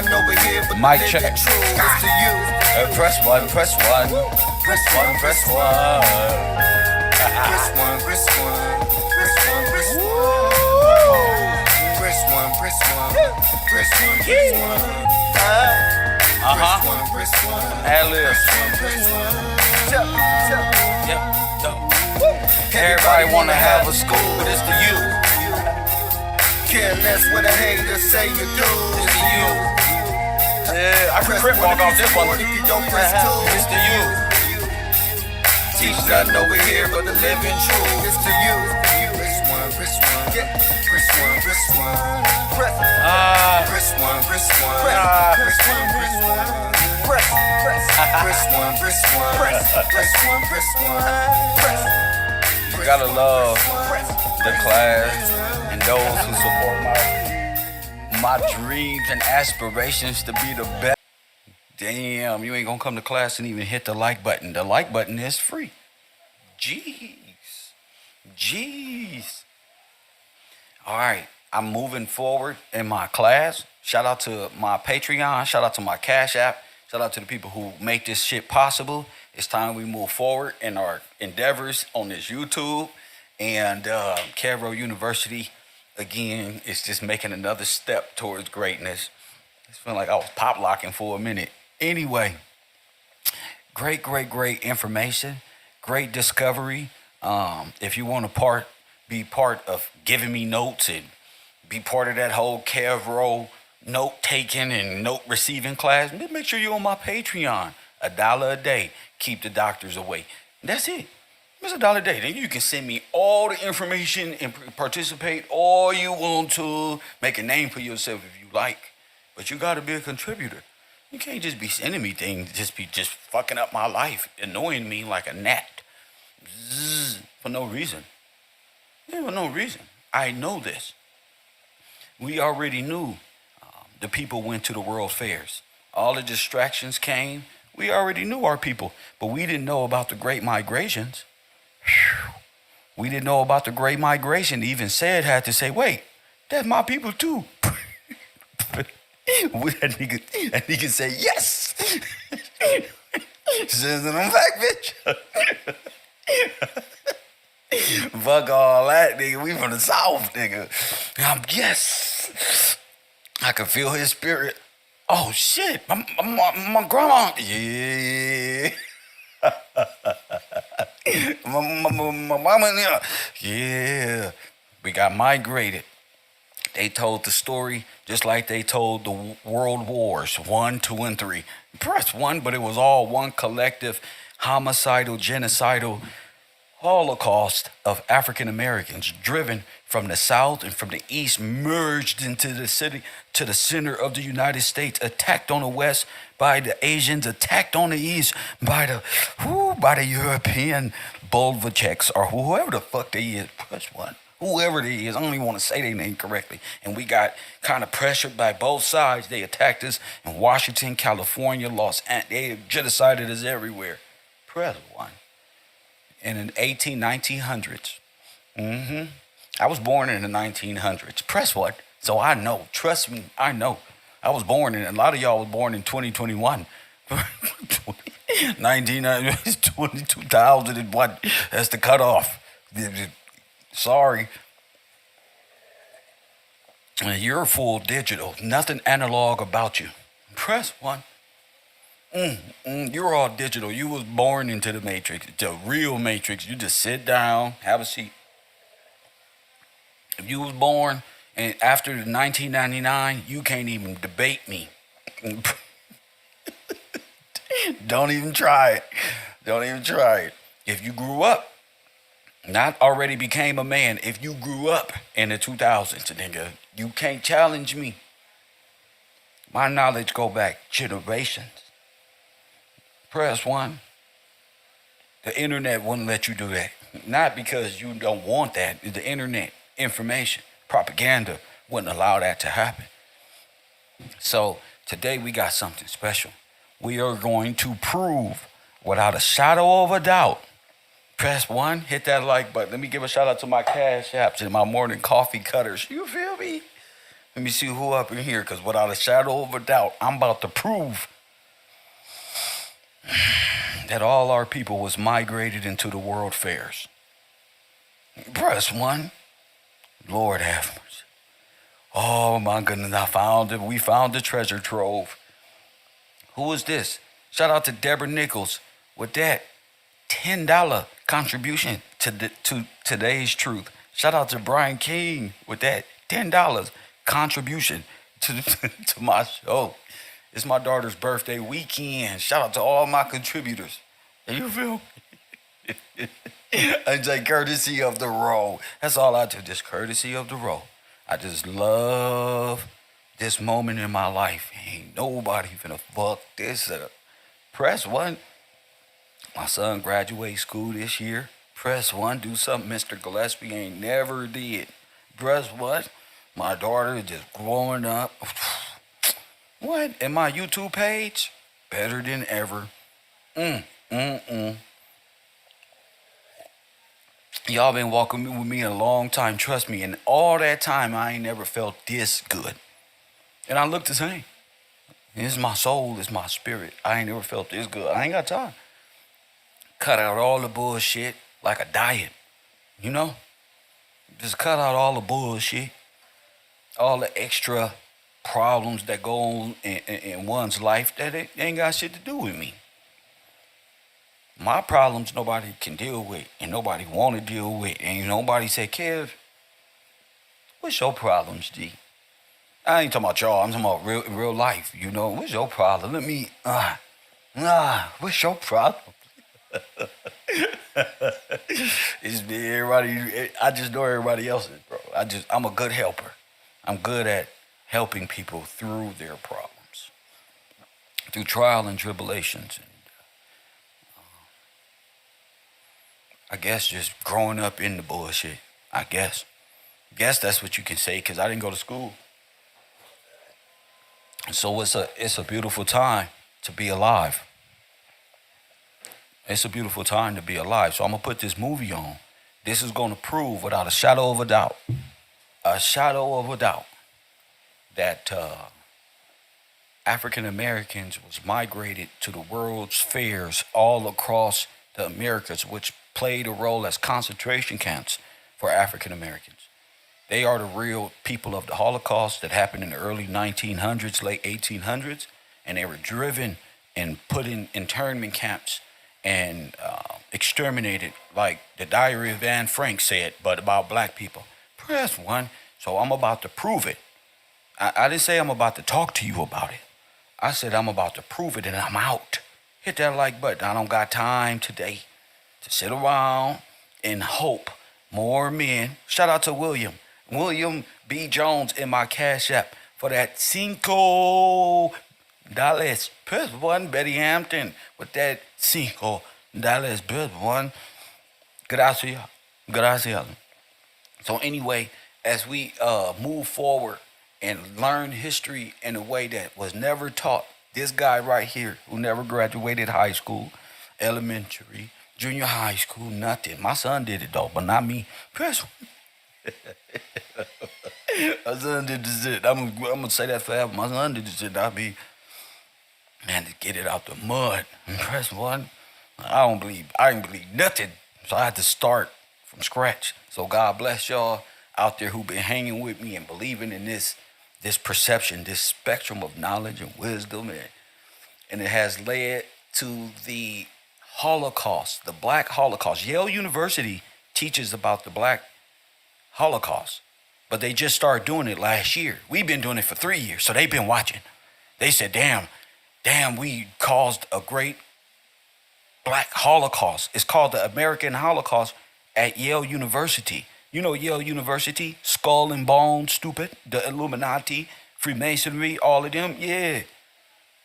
nothing over here but Mic the check. living truth. It's to you. Press one, press one. Press one, press one. Press one, press one. Press one, press one. Press one, press one. Press one, press one. Press one, press one. Ad-libs. Press one. Yep. Everybody wanna have a school, but it's the you. Care less what a hater say you do. It's the you. Yeah, I can crip walk off this one. If you don't press two, It's the you. teach nothing over here but the living truth. It's to you. Press one, press one. Press one, press one. Press one, press one. Press one, press one. Press one, press one. Press one, press one. You gotta love the class and those who support my dreams and aspirations to be the best. Damn, you ain't gonna come to class and even hit the like button. The like button is free. Jeez. All right, I'm moving forward in my class. Shout out to my Patreon. Shout out to my Cash App. Shout out to the people who make this shit possible. It's time we move forward in our endeavors on this YouTube. And KevRow University, again, is just making another step towards greatness. It's feeling like I was pop locking for a minute. Anyway, great information. Great discovery. If you want to be part of giving me notes and be part of that whole KevRow note taking and note receiving class, make sure you're on my Patreon. $1 a day. Keep the doctors away. That's it. It's $1 a day. Then you can send me all the information and participate all you want to. Make a name for yourself if you like. But you got to be a contributor. You can't just be sending me things, just fucking up my life, annoying me like a gnat. Zzz, for no reason. Yeah, for no reason. I know this. We already knew the people went to the world fairs. All the distractions came. We already knew our people, but we didn't know about the Great Migrations. Whew. We didn't know about the Great Migration. Even had to say, wait, that's my people too. that nigga say, yes. Says I'm back, bitch. Fuck all that, nigga. We from the South, nigga. Yes. I can feel his spirit. Oh, shit. My grandma. Yeah. my mama. Yeah. We got migrated. They told the story just like they told the world wars, 1, 2, and 3. Press 1, but it was all one collective homicidal, genocidal holocaust of African Americans driven from the South and from the East, merged into the city, to the center of the United States, attacked on the West by the Asians, attacked on the East by the European Bolsheviks or whoever the fuck they is. Press 1. Whoever they is, I don't even want to say their name correctly. And we got kind of pressured by both sides. They attacked us in Washington, California, they genocided us everywhere. Press 1. And in the 1900s, I was born in the 1900s. Press 1. So I know. Trust me, I know. I was born in, a lot of y'all was born in 2021. 20,000. That's the cutoff. Sorry. You're full digital. Nothing analog about you. Press 1. You're all digital. You was born into the matrix, the real matrix. You just sit down, have a seat. If you was born and after 1999, you can't even debate me. Don't even try it. Don't even try it. If you grew up, not already became a man, if you grew up in the 2000s, nigga, you can't challenge me. My knowledge go back generations. Press 1. The internet wouldn't let you do that. Not because you don't want that. The internet, information, propaganda wouldn't allow that to happen. So today we got something special. We are going to prove without a shadow of a doubt. Press 1, hit that like button. Let me give a shout out to my Cash Apps and my morning coffee cutters. You feel me? Let me see who up in here, because without a shadow of a doubt, I'm about to prove that all our people was migrated into the world fairs. Press 1. Lord have mercy. Oh my goodness, I found it. We found the treasure trove. Who is this? Shout out to Deborah Nichols with that $10 contribution to today's truth. Shout out to Brian King with that $10 contribution to to my show. It's my daughter's birthday weekend. Shout out to all my contributors. You feel me? I say courtesy of the row. That's all I do, just courtesy of the row. I just love this moment in my life. Ain't nobody finna fuck this up. Press 1. My son graduates school this year. Press 1. Do something Mr. Gillespie ain't never did. Press 1. My daughter is just growing up. What? And my YouTube page? Better than ever. Y'all been walking with me a long time, trust me. And all that time, I ain't never felt this good. And I look the same. It's my soul, it's my spirit. I ain't never felt this good. I ain't got time. Cut out all the bullshit like a diet, you know? Just cut out all the bullshit, all the extra problems that go on in one's life that ain't got shit to do with me. My problems nobody can deal with and nobody want to deal with. And nobody say, Kev, what's your problems, G? I ain't talking about y'all. I'm talking about real life, you know. What's your problem? Let me, what's your problem? It's everybody. I just know everybody else's, bro. I'm a good helper. I'm good at helping people through their problems, through trial and tribulations, and I guess just growing up in the bullshit. I guess that's what you can say, because I didn't go to school. So it's a beautiful time to be alive. It's a beautiful time to be alive. So I'm gonna put this movie on. This is gonna prove without a shadow of a doubt, that African Americans was migrated to the world's fairs all across the Americas, which played a role as concentration camps for African Americans. They are the real people of the Holocaust that happened in the early 1900s, late 1800s, and they were driven and put in internment camps and exterminated, like the Diary of Anne Frank said, but about black people. Press 1. So I'm about to prove it. I didn't say I'm about to talk to you about it. I said I'm about to prove it, and I'm out. Hit that like button. I don't got time today to sit around and hope more men. Shout out to William B. Jones in my Cash App for that $5. Press 1. Betty Hampton with that $5. Press 1. Gracias. So anyway, as we move forward and learn history in a way that was never taught, this guy right here who never graduated high school, elementary, junior high school, nothing. My son did it though, but not me. Press 1. My son did this shit. I'm gonna say that forever. My son did this shit, not me. Man, to get it out the mud. Press 1. I didn't believe nothing. So I had to start from scratch. So God bless y'all out there who been hanging with me and believing in this perception, this spectrum of knowledge and wisdom, and it has led to the Holocaust, the Black Holocaust. Yale University teaches about the Black Holocaust, but they just started doing it last year. We've been doing it for 3 years, so they've been watching. They said, damn, we caused a great Black Holocaust. It's called the American Holocaust at Yale University. You know Yale University, skull and bone, stupid, the Illuminati, Freemasonry, all of them. Yeah,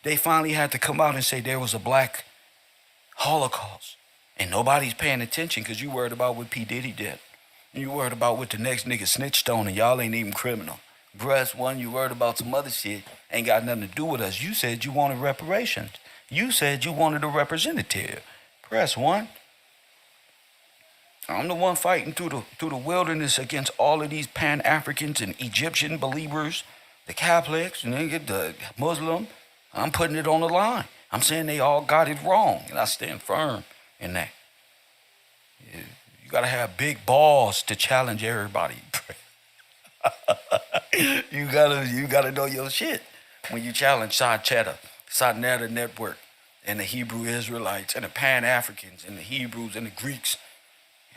they finally had to come out and say there was a Black Holocaust. And nobody's paying attention because you worried about what P. Diddy did. You worried about what the next nigga snitched on, and y'all ain't even criminal. Press 1, you worried about some other shit, ain't got nothing to do with us. You said you wanted reparations. You said you wanted a representative. Press 1. I'm the one fighting through the wilderness against all of these Pan-Africans and Egyptian believers the Catholics, nigga, the Muslim. I'm putting it on the line. I'm saying they all got it wrong, and I stand firm in that. You gotta have big balls to challenge everybody. you gotta know your shit when you challenge Sadnetta Network, and the Hebrew Israelites, and the Pan Africans, and the Hebrews, and the Greeks,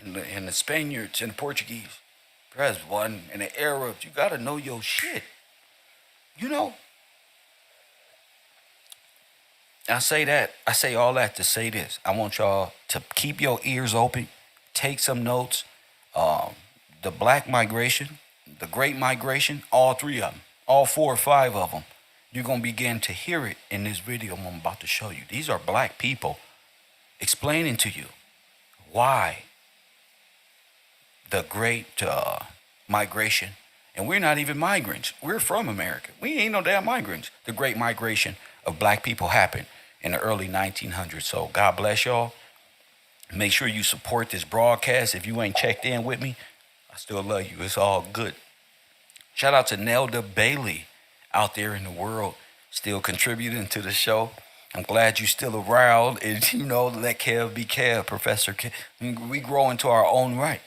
and the Spaniards, and the Portuguese, press one, and the Arabs. You gotta know your shit. You know. I say all that to say this. I want y'all to keep your ears open, take some notes. The Black Migration, the Great Migration, all three of them, all 4 or 5 of them. You're going to begin to hear it in this video I'm about to show you. These are black people explaining to you why the Great Migration, and we're not even migrants. We're from America. We ain't no damn migrants. The Great Migration of black people happened in the early 1900s. So God bless y'all. Make sure you support this broadcast. If you ain't checked in with me, I still love you. It's all good. Shout out to Nelda Bailey out there in the world, still contributing to the show. I'm glad you still around, and let Kev be Kev, Professor Kev. We grow into our own right.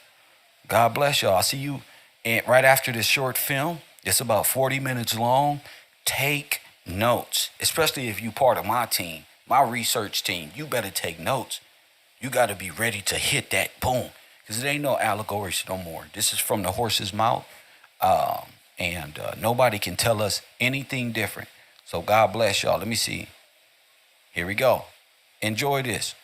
God bless y'all. I'll see you right after this short film. It's about 40 minutes long. Take notes, especially if you part of my team, my research team. You better take notes. You got to be ready to hit that boom, because it ain't no allegories no more. This is from the horse's mouth, and nobody can tell us anything different. So God bless y'all. Let me see. Here we go. Enjoy this.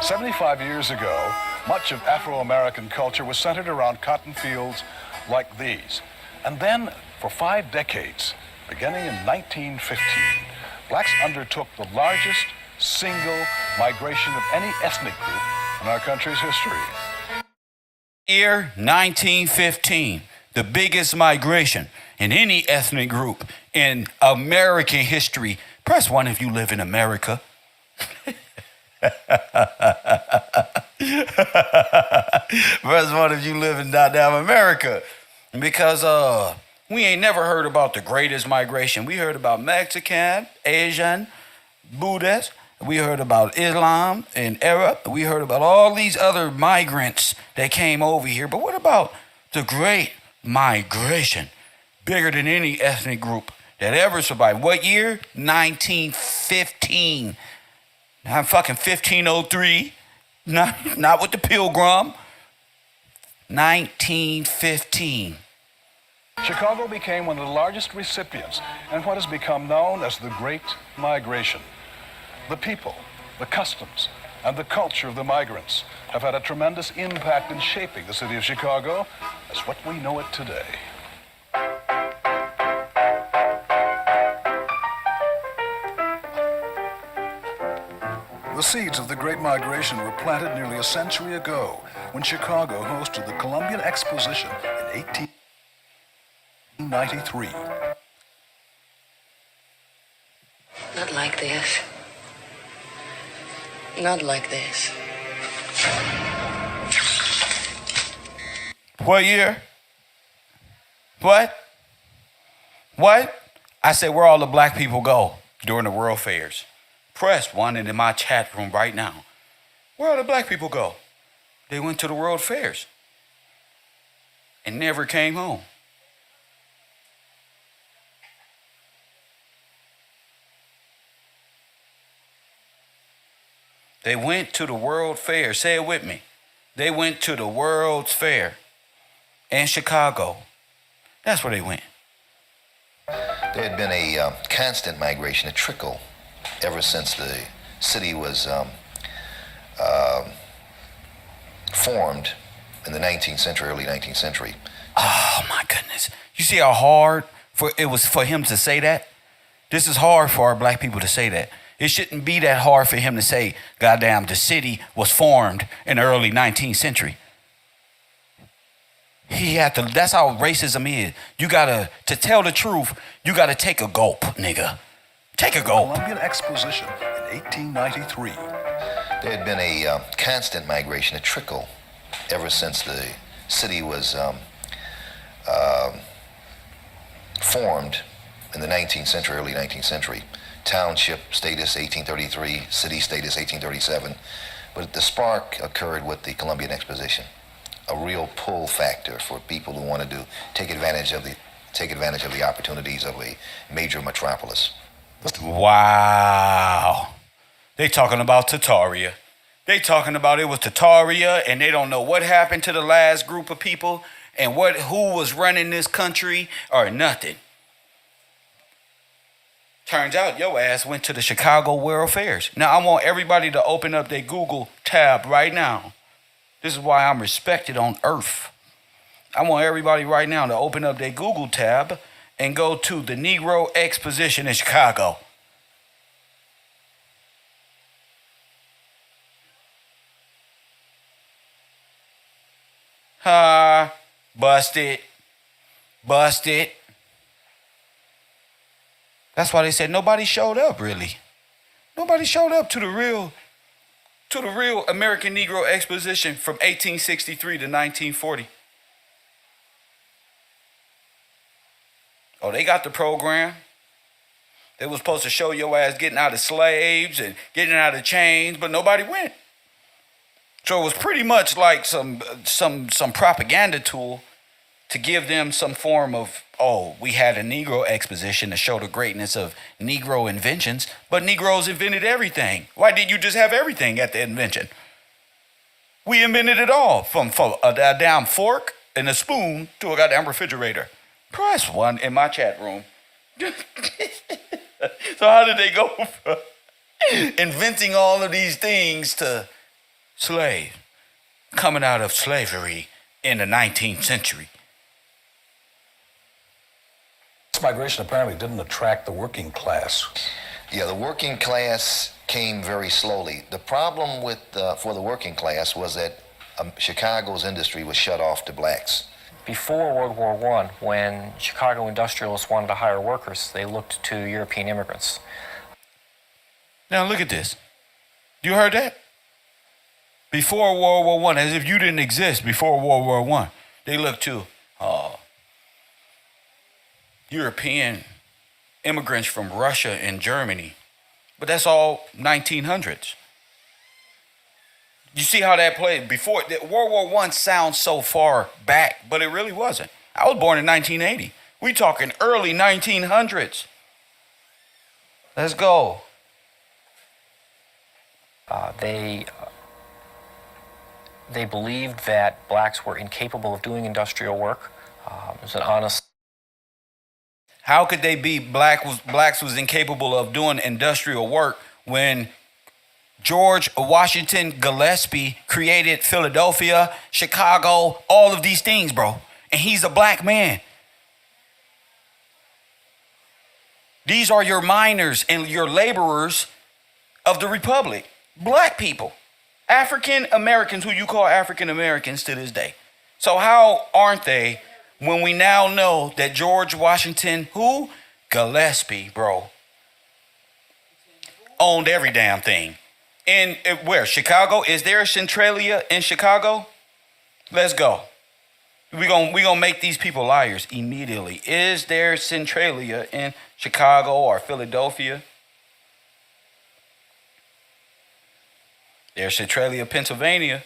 "75 years ago, much of Afro-American culture was centered around cotton fields like these. And then, for 5 decades, beginning in 1915, blacks undertook the largest single migration of any ethnic group in our country's history." Year 1915, the biggest migration in any ethnic group in American history. Press 1 if you live in America. Press 1 if you live in goddamn America. Because we ain't never heard about the greatest migration. We heard about Mexican, Asian, Buddhist. We heard about Islam and Arab. We heard about all these other migrants that came over here. But what about the Great Migration? Bigger than any ethnic group that ever survived. What year? 1915. Not fucking 1503. Not with the Pilgrim. 1915. Chicago became one of the largest recipients in what has become known as the Great Migration. The people, the customs, and the culture of the migrants have had a tremendous impact in shaping the city of Chicago as what we know it today. The seeds of the Great Migration were planted nearly a century ago when Chicago hosted the Columbian Exposition in 1893. Not like this. Not like this. What year? What? I said, where all the black people go during the world fairs. Press 1 in my chat room right now. Where all the black people go? They went to the world fairs and never came home. They went to the World Fair. Say it with me. They went to the World's Fair in Chicago. That's where they went. There had been a constant migration, a trickle, ever since the city was formed in the 19th century, early 19th century. Oh, my goodness. You see how hard it was for him to say that? This is hard for our black people to say that. It shouldn't be that hard for him to say, goddamn, the city was formed in the early 19th century. He had to, that's how racism is. You gotta, to tell the truth, you gotta take a gulp, nigga. Take a The go. Columbian Exposition in 1893. There had been a constant migration, a trickle, ever since the city was formed in the 19th century, early 19th century. Township status 1833, city status 1837. But the spark occurred with the Columbian Exposition, a real pull factor for people who wanted to take advantage of the opportunities of a major metropolis. Wow. They talking about Tartaria. They talking about it was Tartaria, and they don't know what happened to the last group of people and who was running this country or nothing. Turns out your ass went to the Chicago World Fairs. Now I want everybody to open up their Google tab right now. This is why I'm respected on earth. I want everybody right now to open up their Google tab and go to the Negro Exposition in Chicago. Busted. That's why they said nobody showed up, really. Nobody showed up to the real American Negro Exposition from 1863 to 1940. Oh, they got the program. They was supposed to show your ass getting out of slaves and getting out of chains, but nobody went. So it was pretty much like some propaganda tool to give them some form of, oh, we had a Negro exposition to show the greatness of Negro inventions, but Negroes invented everything. Why didn't you just have everything at the invention? We invented it all, from a damn fork and a spoon to a goddamn refrigerator. Press 1 in my chat room. So how did they go from inventing all of these things to slave, coming out of slavery in the 19th century? This migration apparently didn't attract the working class. Yeah, the working class came very slowly. The problem for the working class was that Chicago's industry was shut off to blacks. Before World War I, when Chicago industrialists wanted to hire workers, they looked to European immigrants. Now look at this. You heard that? Before World War I, as if you didn't exist before World War I, they looked to European immigrants from Russia and Germany. But that's all 1900s. You see how that played? Before, World War I sounds so far back, but it really wasn't. I was born in 1980. We talking early 1900s. Let's go. They believed that blacks were incapable of doing industrial work. It was an honest. How could they be blacks was incapable of doing industrial work when George Washington Gillespie created Philadelphia, Chicago, all of these things, bro? And he's a black man. These are your miners and your laborers of the Republic. Black people. African Americans, who you call African Americans to this day. So how aren't they when we now know that George Washington, who? Gillespie, bro, owned every damn thing. In where? Chicago? Is there a Centralia in Chicago? Let's go. We gonna make these people liars immediately. Is there Centralia in Chicago or Philadelphia? There's Centralia, Pennsylvania.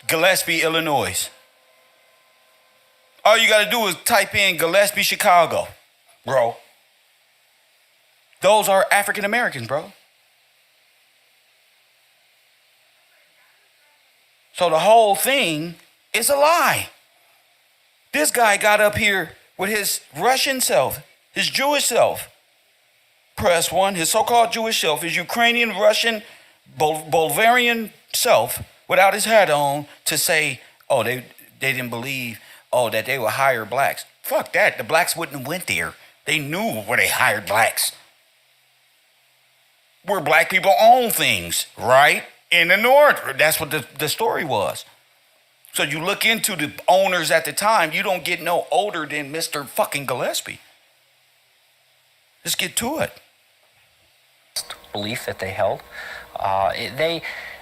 Gillespie, Illinois. All you got to do is type in Gillespie, Chicago, bro. Those are African Americans, bro. So the whole thing is a lie. This guy got up here with his Russian self, his Jewish self. Press 1, his so-called Jewish self, his Ukrainian, Russian, Bulgarian self, without his hat on, to say, oh, they didn't believe, oh, that they would hire blacks. Fuck that. The blacks wouldn't have went there. They knew where they hired blacks. Where black people own things, right? In the North. That's what the story was. So you look into the owners at the time, you don't get no older than Mr. fucking Gillespie. Let's get to it. Belief that they held.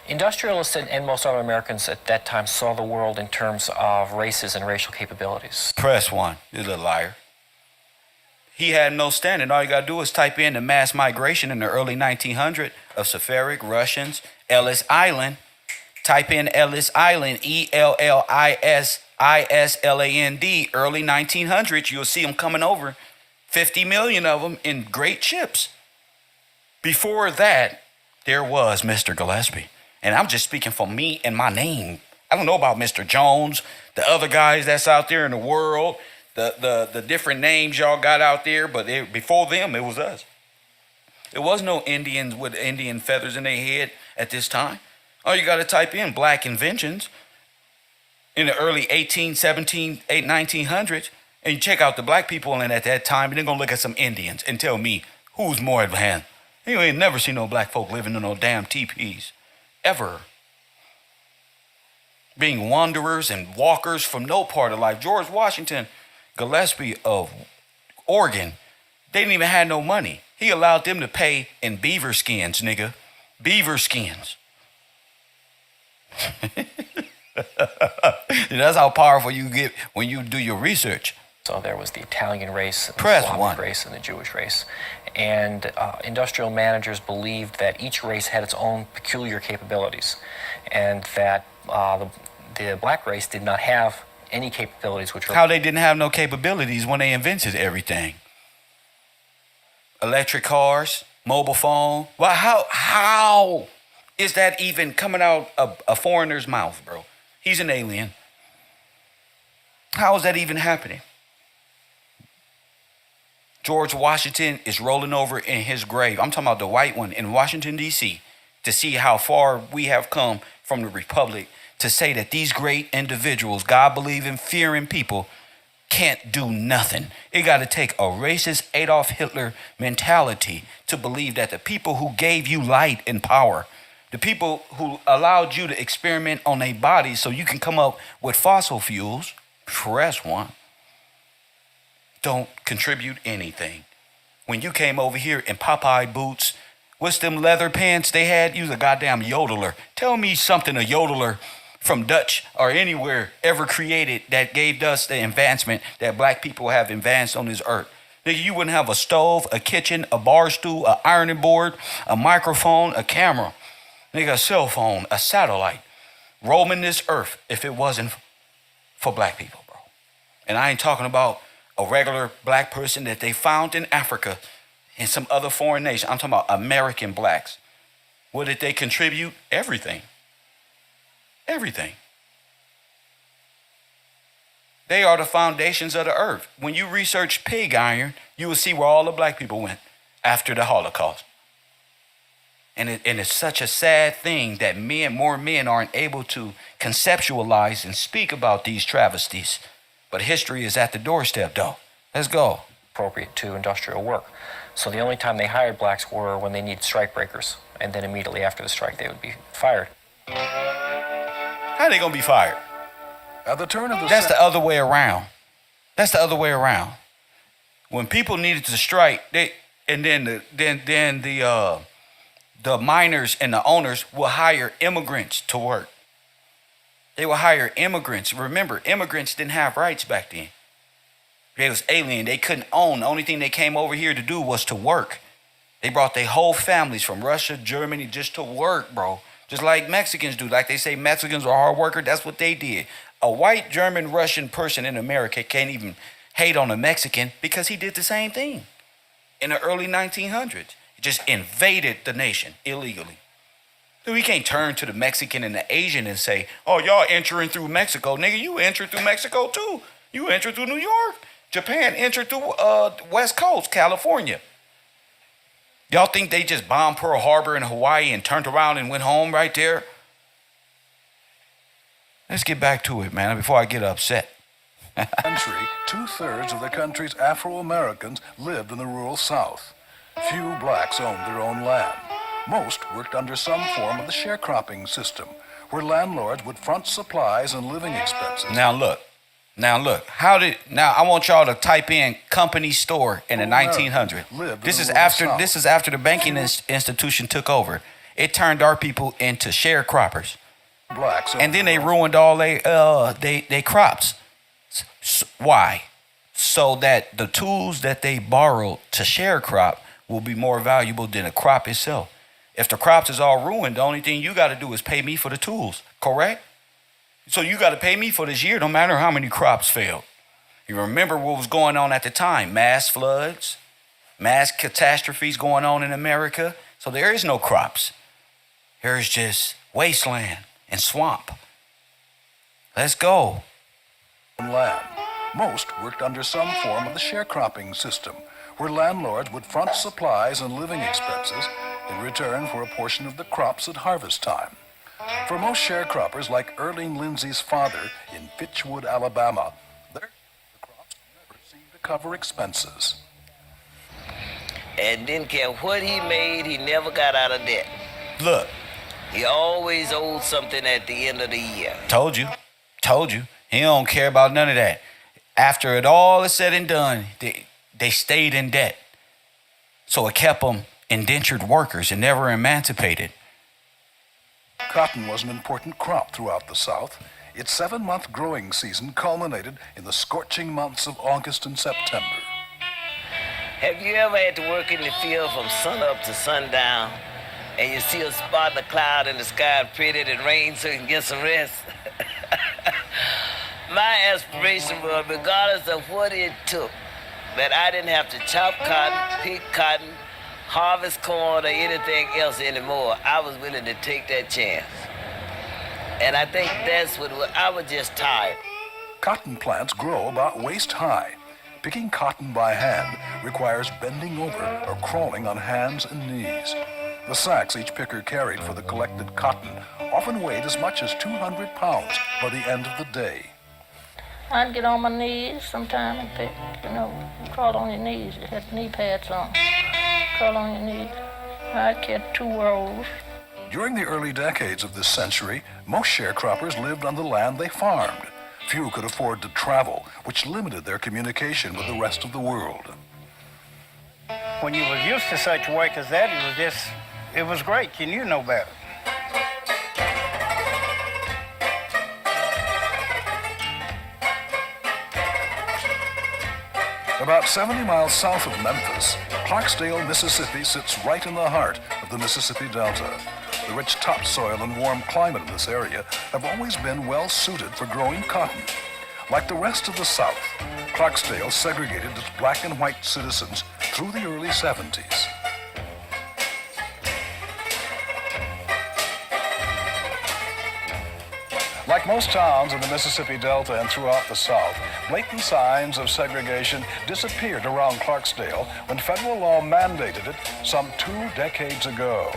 Industrialists and most other Americans at that time saw the world in terms of races and racial capabilities. Press one. You're a liar. He had no standing. All you got to do is type in the mass migration in the early 1900s of Sephardic Russians, Ellis Island. Type in Ellis Island, ELLISISLAND, early 1900s. You'll see them coming over, 50 million of them in great ships. Before that, there was Mr. Gillespie. And I'm just speaking for me and my name. I don't know about Mr. Jones, the other guys that's out there in the world, the different names y'all got out there, but before them, it was us. There was no Indians with Indian feathers in their head at this time. All you got to type in black inventions in the early 1900s, and you check out the black people in at that time, and they're going to look at some Indians and tell me who's more advanced. You ain't never seen no black folk living in no damn teepees, ever. Being wanderers and walkers from no part of life. George Washington Gillespie of Oregon, they didn't even have no money. He allowed them to pay in beaver skins, nigga. Beaver skins. That's how powerful you get when you do your research. So there was the Italian race, the Press Slavic one. race, and the Jewish race. And industrial managers believed that each race had its own peculiar capabilities, and that the black race did not have any capabilities which were... How they didn't have no capabilities when they invented everything? Electric cars, mobile phone. Well, how is that even coming out of a foreigner's mouth, bro? He's an alien. How is that even happening? George Washington is rolling over in his grave. I'm talking about the white one in Washington, D.C., to see how far we have come from the Republic, to say that these great individuals, God-believing, fearing people, can't do nothing. It got to take a racist Adolf Hitler mentality to believe that the people who gave you light and power, the people who allowed you to experiment on their bodies so you can come up with fossil fuels, press one, don't contribute anything. When you came over here in Popeye boots, what's them leather pants they had? You was a goddamn yodeler. Tell me something a yodeler from Dutch or anywhere ever created that gave us the advancement that black people have advanced on this earth. Nigga, you wouldn't have a stove, a kitchen, a bar stool, a ironing board, a microphone, a camera, nigga, a cell phone, a satellite roaming this earth if it wasn't for black people, bro. And I ain't talking about a regular black person that they found in Africa and some other foreign nation. I'm talking about American blacks. What did they contribute? Everything. Everything. They are the foundations of the earth. When you research pig iron, you will see where all the black people went after the Holocaust. And it's such a sad thing that more men aren't able to conceptualize and speak about these travesties. But history is at the doorstep, though. Let's go. Appropriate to industrial work. So the only time they hired blacks were when they needed strike breakers, and then immediately after the strike they would be fired. How are they gonna be fired? At the turn of the That's the other way around. That's the other way around. When people needed to strike, the miners and the owners will hire immigrants to work. They will hire immigrants. Remember, immigrants didn't have rights back then. They was alien. They couldn't own. The only thing they came over here to do was to work. They brought their whole families from Russia, Germany, just to work, bro. Just like Mexicans do. Like they say Mexicans are hard workers. That's what they did. A white, German, Russian person in America can't even hate on a Mexican because he did the same thing in the early 1900s. He just invaded the nation illegally. We can't turn to the Mexican and the Asian and say, oh, y'all entering through Mexico. Nigga, you entered through Mexico too. You entered through New York. Japan entered through West Coast, California. Y'all think they just bombed Pearl Harbor in Hawaii and turned around and went home right there? Let's get back to it, man, before I get upset. century, 2/3 of the country's Afro-Americans lived in the rural South. Few blacks owned their own land. Most worked under some form of the sharecropping system, where landlords would front supplies and living expenses. Now look. Now I want y'all to type in company store in the 1900s. This is after the banking institution took over. It turned our people into sharecroppers. Blacks And then they ruined all they crops. Why? So that the tools that they borrowed to sharecrop will be more valuable than the crop itself. If the crops is all ruined, the only thing you got to do is pay me for the tools, correct? So you got to pay me for this year, no matter how many crops failed. You remember what was going on at the time? Mass floods, mass catastrophes going on in America. So there is no crops. There is just wasteland and swamp. Let's go. Land. Most worked under some form of the sharecropping system, where landlords would front supplies and living expenses in return for a portion of the crops at harvest time. For most sharecroppers, like Erling Lindsay's father in Fitchwood, Alabama, the crops never seemed to cover expenses. And didn't care what he made, he never got out of debt. Look. He always owed something at the end of the year. Told you. He don't care about none of that. After it all is said and done, they stayed in debt. So it kept them indentured workers and never emancipated. Cotton was an important crop throughout the South. Its 7-month growing season culminated in the scorching months of August and September. Have you ever had to work in the field from sunup to sundown, and you see a spot in the cloud in the sky and pray that it rains so you can get some rest? My aspiration was, regardless of what it took, that I didn't have to chop cotton, pick cotton, harvest corn, or anything else anymore. I was willing to take that chance. And I think that's what I was just tired. Cotton plants grow about waist high. Picking cotton by hand requires bending over or crawling on hands and knees. The sacks each picker carried for the collected cotton often weighed as much as 200 pounds by the end of the day. I'd get on my knees sometime and pick, crawl on your knees. You had knee pads on. Crawl on your knees. I'd get 2 rows. During the early decades of this century, most sharecroppers lived on the land they farmed. Few could afford to travel, which limited their communication with the rest of the world. When you was used to such work as that, it was great. You knew no better. About 70 miles south of Memphis, Clarksdale, Mississippi sits right in the heart of the Mississippi Delta. The rich topsoil and warm climate of this area have always been well suited for growing cotton. Like the rest of the South, Clarksdale segregated its black and white citizens through the early 70s. Like most towns in the Mississippi Delta and throughout the South, blatant signs of segregation disappeared around Clarksdale when federal law mandated it some 2 decades ago.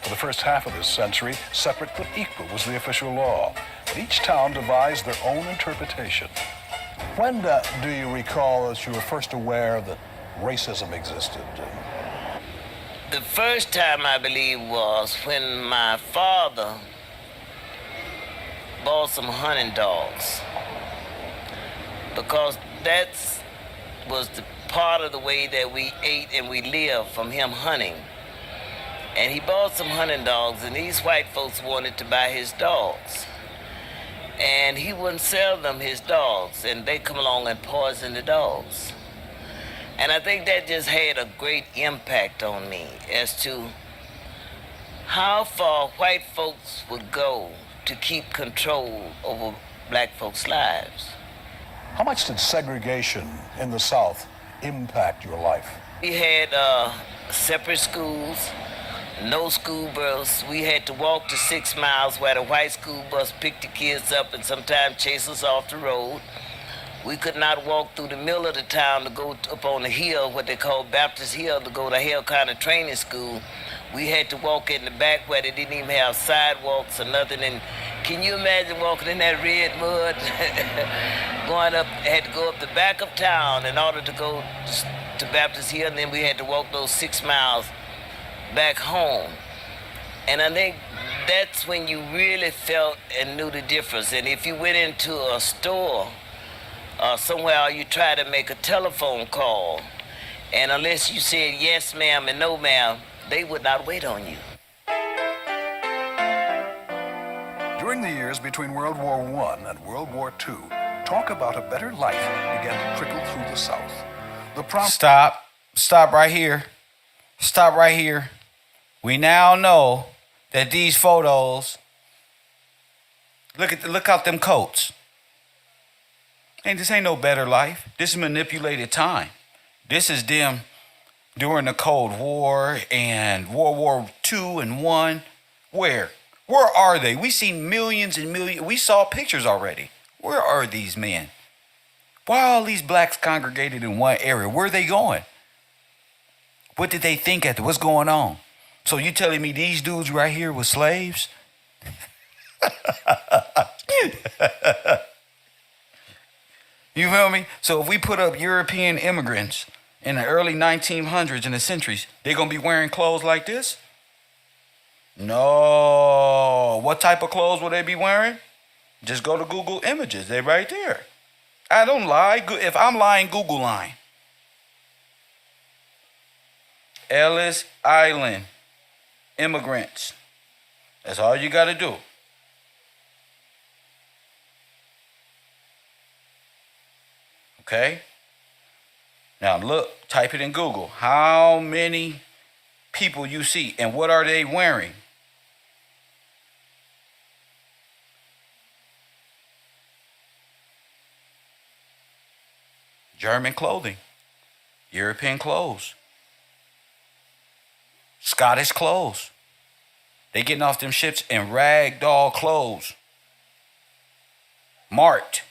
For the first half of this century, separate but equal was the official law, but each town devised their own interpretation. When do you recall that you were first aware that racism existed? The first time, I believe, was when my father bought some hunting dogs, because that was the part of the way that we ate and we lived from him hunting. And he bought some hunting dogs, and these white folks wanted to buy his dogs. And he wouldn't sell them his dogs, and they come along and poison the dogs. And I think that just had a great impact on me as to how far white folks would go to keep control over black folks' lives. How much did segregation in the South impact your life? We had separate schools, no school bus. We had to walk the 6 miles where the white school bus picked the kids up and sometimes chase us off the road. We could not walk through the middle of the town to go up on the hill, what they call Baptist Hill, to go to Hale County Training School. We had to walk in the back where they didn't even have sidewalks or nothing. And can you imagine walking in that red mud? Had to go up the back of town in order to go to Baptist Hill, and then we had to walk those 6 miles back home. And I think that's when you really felt and knew the difference. And if you went into a store somewhere, you try to make a telephone call, and unless you said yes ma'am and no ma'am, they would not wait on you. During the years between World War I and World War II, talk about a better life began to trickle through the South. The Stop right here. Stop right here. We now know that these photos, look out them coats. This ain't no better life. This is manipulated time. This is them during the Cold War and World War II and I. Where are they? We see millions and millions. We saw pictures already. Where are these men? Why are all these blacks congregated in one area? Where are they going? What did they think at? What's going on? So you telling me these dudes right here were slaves? You feel me? So if we put up European immigrants in the early 1900s and the centuries, they're going to be wearing clothes like this? No. What type of clothes will they be wearing? Just go to Google Images. They're right there. I don't lie. If I'm lying, Google lying. Ellis Island immigrants. That's all you got to do. Okay? Now look, type it in Google. How many people you see and what are they wearing? German clothing, European clothes, Scottish clothes. They getting off them ships in ragdoll clothes. Marked.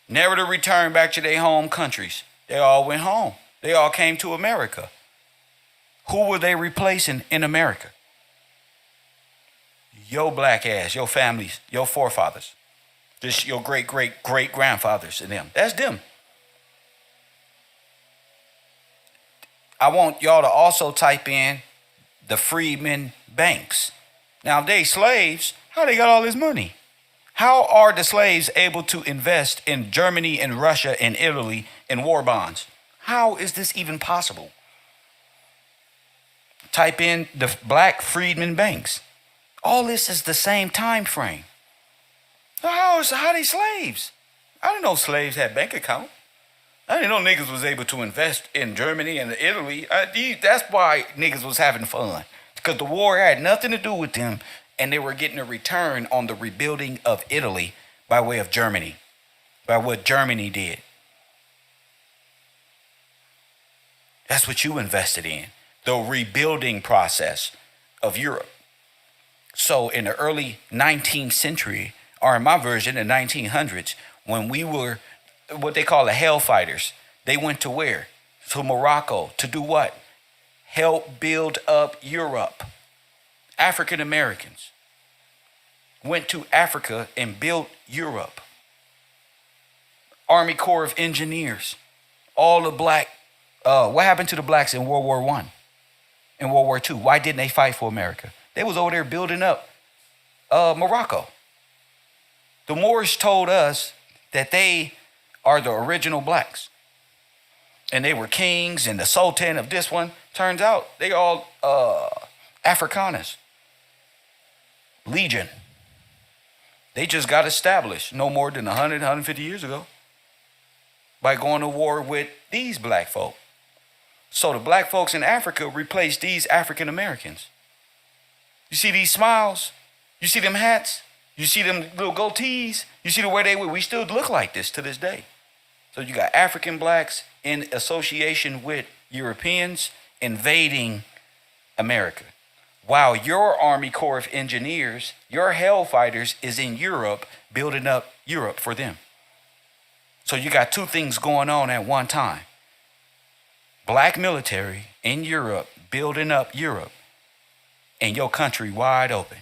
Never to return back to their home countries. They all went home. They all came to America. Who were they replacing in America? Your black ass, your families, your forefathers. Just your great-great-great-grandfathers and them. That's them. I want y'all to also type in the freedmen banks. Now, if they slaves, how they got all this money? How are the slaves able to invest in Germany and Russia and Italy in war bonds? How is this even possible? Type in the black freedmen banks. All this is the same time frame. How they slaves? I didn't know slaves had bank accounts. I didn't know niggas was able to invest in Germany and Italy. That's why niggas was having fun. Because the war had nothing to do with them, and they were getting a return on the rebuilding of Italy by way of Germany, by what Germany did. That's what you invested in, the rebuilding process of Europe. So in the early 19th century, or in my version, the 1900s, when we were what they call the hellfighters, they went to where? To Morocco. To do what? Help build up Europe. African Americans went to Africa and built Europe. Army Corps of Engineers. All the black, what happened to the blacks in World War I? In World War II? Why didn't they fight for America? They was over there building up Morocco. The Moors told us that they are the original blacks. And they were kings and the sultan of this one. Turns out they all Afrikaners. Legion. They just got established no more than 100, 150 years ago by going to war with these black folk. So the black folks in Africa replaced these African Americans. You see these smiles? You see them hats? You see them little goatees? You see the way we still look like this to this day. So you got African blacks in association with Europeans invading America. While your Army Corps of Engineers, your hellfighters is in Europe building up Europe for them. So you got two things going on at one time. Black military in Europe building up Europe and your country wide open.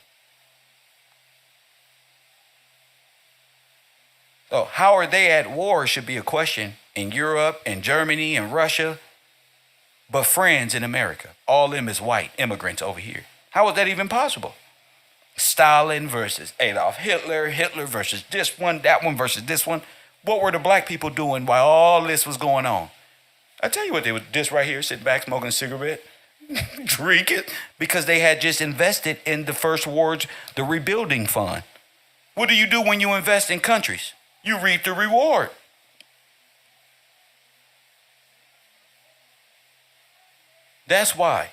So how are they at war should be a question in Europe and Germany and Russia, but friends in America. All them is white immigrants over here. How is that even possible? Stalin versus Adolf Hitler, Hitler versus this one, that one versus this one. What were the black people doing while all this was going on? I tell you what they were, this right here, sitting back smoking a cigarette, drinking, because they had just invested in the first wars, the rebuilding fund. What do you do when you invest in countries? You reap the reward. That's why.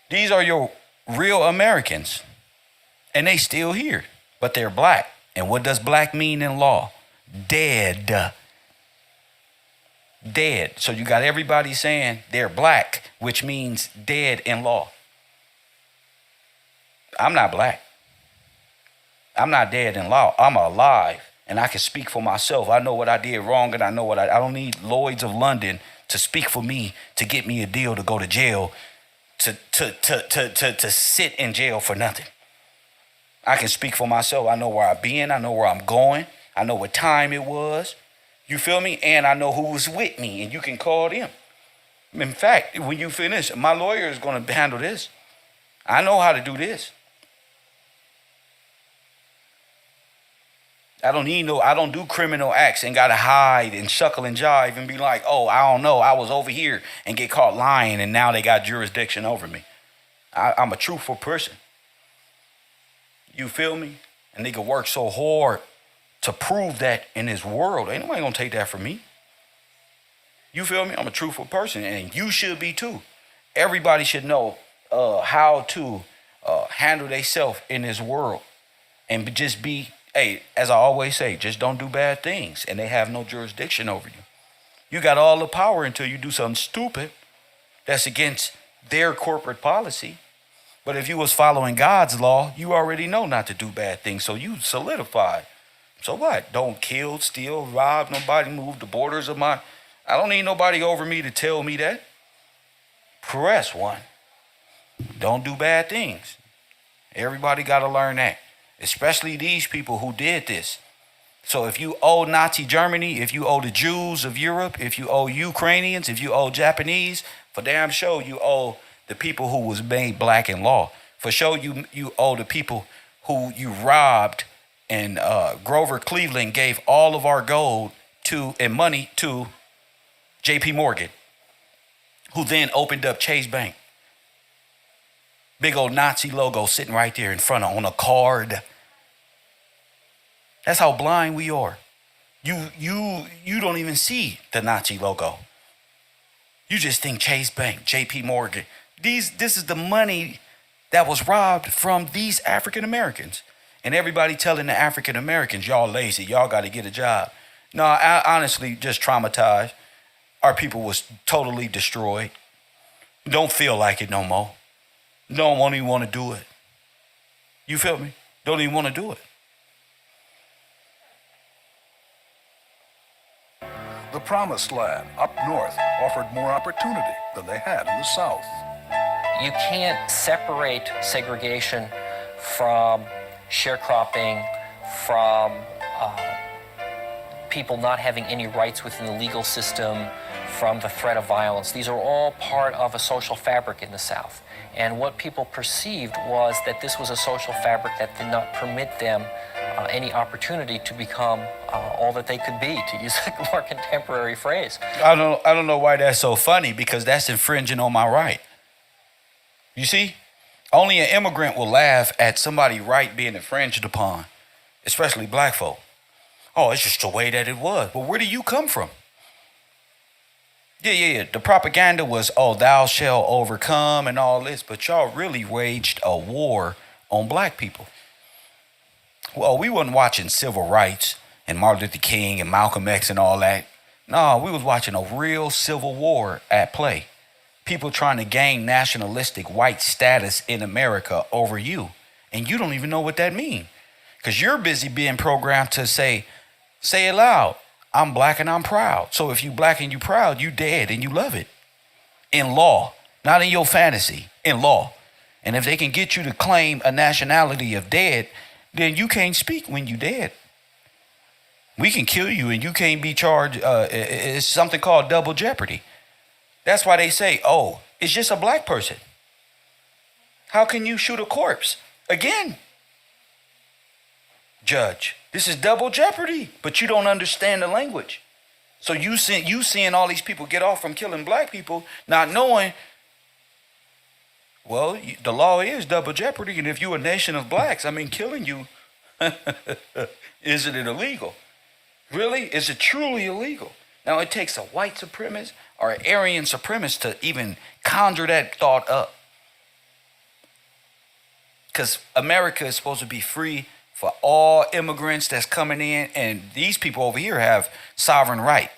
These are your real Americans. And they still here. But they're black. And what does black mean in law? Dead. Dead. So you got everybody saying they're black, which means dead in law. I'm not black. I'm not dead in law. I'm alive. And I can speak for myself. I know what I did wrong, and I know what I don't need Lloyds of London to speak for me to get me a deal to go to jail, to sit in jail for nothing. I can speak for myself. I know where I've been. I know where I'm going. I know what time it was. You feel me? And I know who was with me, and you can call them. In fact, when you finish, my lawyer is going to handle this. I know how to do this. I don't do criminal acts and got to hide and shuckle and jive and be like, oh, I don't know, I was over here and get caught lying and now they got jurisdiction over me. I'm a truthful person. You feel me? A nigga work so hard to prove that in this world. Ain't nobody gonna take that from me. You feel me? I'm a truthful person, and you should be too. Everybody should know how to handle themselves in this world and just be, hey, as I always say, just don't do bad things, and they have no jurisdiction over you. You got all the power until you do something stupid that's against their corporate policy. But if you was following God's law, you already know not to do bad things, so you solidify. So what? Don't kill, steal, rob nobody, move the borders of my... I don't need nobody over me to tell me that. Press one. Don't do bad things. Everybody got to learn that. Especially these people who did this. So if you owe Nazi Germany, if you owe the Jews of Europe, if you owe Ukrainians, if you owe Japanese, for damn sure you owe the people who was made black in law. For sure you owe the people who you robbed, and Grover Cleveland gave all of our gold and money to J.P. Morgan, who then opened up Chase Bank. Big old Nazi logo sitting right there in front on a card. That's how blind we are. You don't even see the Nazi logo. You just think Chase Bank, J.P. Morgan. This is the money that was robbed from these African Americans. And everybody telling the African Americans, y'all lazy, y'all got to get a job. No, I honestly just traumatized. Our people was totally destroyed. Don't feel like it no more. Don't even want to do it. You feel me? Don't even want to do it. The Promised Land up north offered more opportunity than they had in the South. You can't separate segregation from sharecropping, from people not having any rights within the legal system, from the threat of violence. These are all part of a social fabric in the South. And what people perceived was that this was a social fabric that did not permit them any opportunity to become all that they could be, to use a more contemporary phrase. I don't know why that's so funny, because that's infringing on my right. You see? Only an immigrant will laugh at somebody's right being infringed upon, especially black folk. Oh, it's just the way that it was. Well, where do you come from? Yeah. The propaganda was, oh, thou shalt overcome and all this, but y'all really waged a war on black people. Well, we wasn't watching civil rights and Martin Luther King and Malcolm X and all that. No, we was watching a real civil war at play. People trying to gain nationalistic white status in America over you. And you don't even know what that means. Because you're busy being programmed to say it loud. I'm black and I'm proud. So if you black and you proud, you dead and you love it. In law, not in your fantasy, in law. And if they can get you to claim a nationality of dead, then you can't speak when you dead. We can kill you and you can't be charged. It's something called double jeopardy. That's why they say, oh, it's just a black person. How can you shoot a corpse? Again, judge, this is double jeopardy, but you don't understand the language. So you seeing all these people get off from killing black people, not knowing, well, the law is double jeopardy, and if you're a nation of blacks, I mean, killing you, isn't it illegal? Really? Is it truly illegal? Now, it takes a white supremacist or an Aryan supremacist to even conjure that thought up. Because America is supposed to be free for all immigrants that's coming in, and these people over here have sovereign right.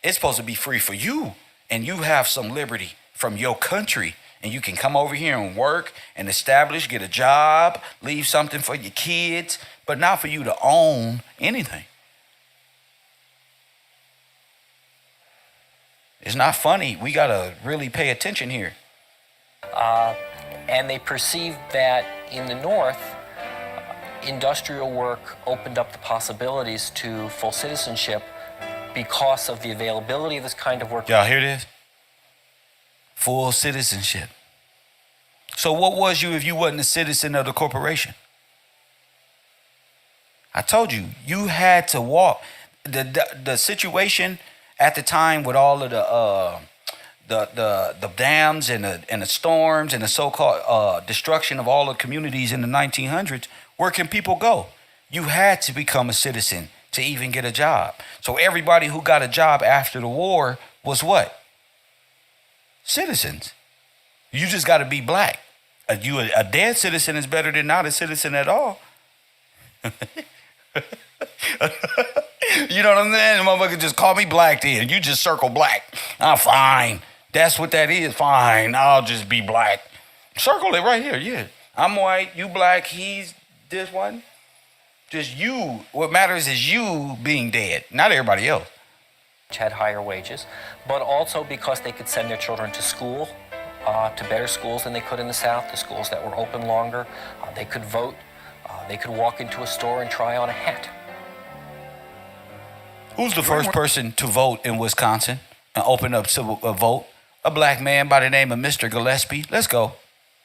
It's supposed to be free for you, and you have some liberty from your country, and you can come over here and work and establish, get a job, leave something for your kids, but not for you to own anything. It's not funny. We got to really pay attention here. And they perceived that in the North, industrial work opened up the possibilities to full citizenship because of the availability of this kind of work. Y'all hear this? Full citizenship. So what was you if you wasn't a citizen of the corporation? I told you, you had to walk. The situation at the time with all of the dams and the storms and the so-called destruction of all the communities in the 1900s, where can people go? You had to become a citizen to even get a job. So everybody who got a job after the war was what? Citizens. You just got to be black. A dead citizen is better than not a citizen at all. You know what I'm saying? The motherfucker just call me black then. You just circle black. I'm fine. That's what that is. Fine. I'll just be black. Circle it right here. Yeah. I'm white. You black. He's this one. Just you. What matters is you being dead, not everybody else. Had higher wages, but also because they could send their children to school, to better schools than they could in the South, the schools that were open longer. They could vote. They could walk into a store and try on a hat. Who's the first person to vote in Wisconsin and open up a vote? A black man by the name of Mr. Gillespie. Let's go.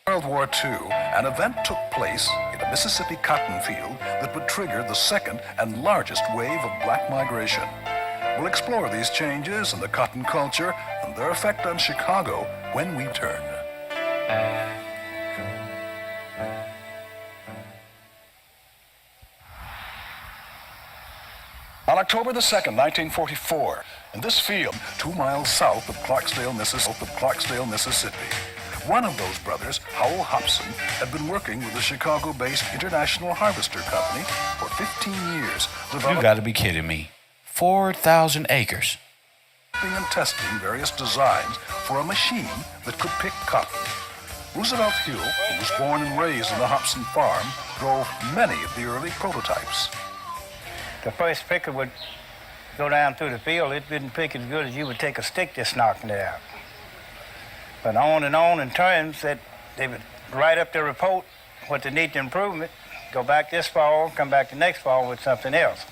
World War II, an event took place in a Mississippi cotton field that would trigger the second and largest wave of black migration. We'll explore these changes in the cotton culture and their effect on Chicago when we return. On October the 2nd, 1944, in this field, 2 miles south of Clarksdale, Mississippi, one of those brothers, Howell Hobson, had been working with the Chicago-based International Harvester Company for 15 years. You got to be kidding me. 4,000 acres. And testing various designs for a machine that could pick cotton. Roosevelt Hill, who was born and raised on the Hobson farm, drove many of the early prototypes. The first picker would go down through the field. It didn't pick as good as you would take a stick just knocking it out. But on in terms that they would write up their report, what they need to improvement, go back this fall, come back the next fall with something else.